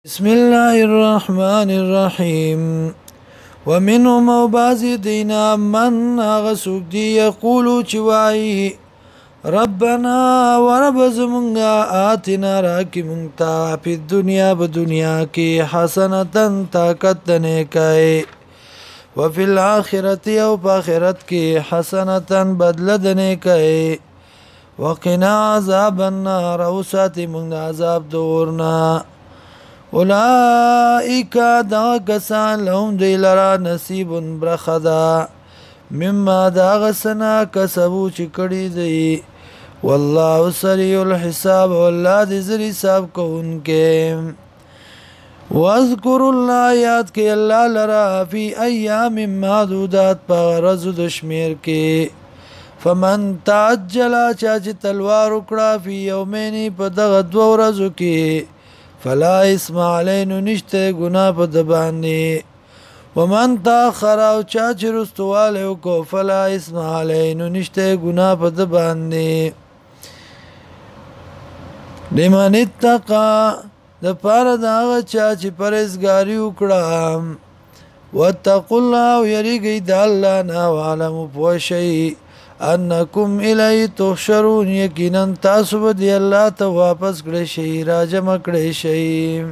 بسم الله الرحمن الرحيم ومنهم وبعض دینا من غسوک دی یقولو چوایی ربنا ورب زمونگا آتنا راکی مونگتا پی الدنیا بدنیا کی حسنتن طاقت دنیکای وفي الآخرة او پاخرت کی حسنتن بدل دنیکای وقنا عذاب النار او ساتی مونگ عذاب دورنا اولئک دا کسان لهم دی لرا نصیب برخدا مما دا غسنا کسبو چکڑی دی والله سریع الحساب والله دی زر حساب کونکے واذکر اللہ یاد کے اللہ لرا فی ایام معدودات پا غرز دشمیر کے فمن تعجلا چاچ تلوار اکڑا فی یومینی پا دغد ورزو کے فلا اسم علینو نشتے گناہ پا دبانی ومن تاخر او چاچ رستوالیو کو فلا اسم علینو نشتے گناہ پا دبانی لمن اتقا د پار داغ چاچ پرزگاری اکڑا واتقوا اللہ یریگی دا اللہ نا وعلمو پوشئی انکم الی تحشرون یقینا تاسو به دی الله ته واپس کړئ شي راجم کړئ شي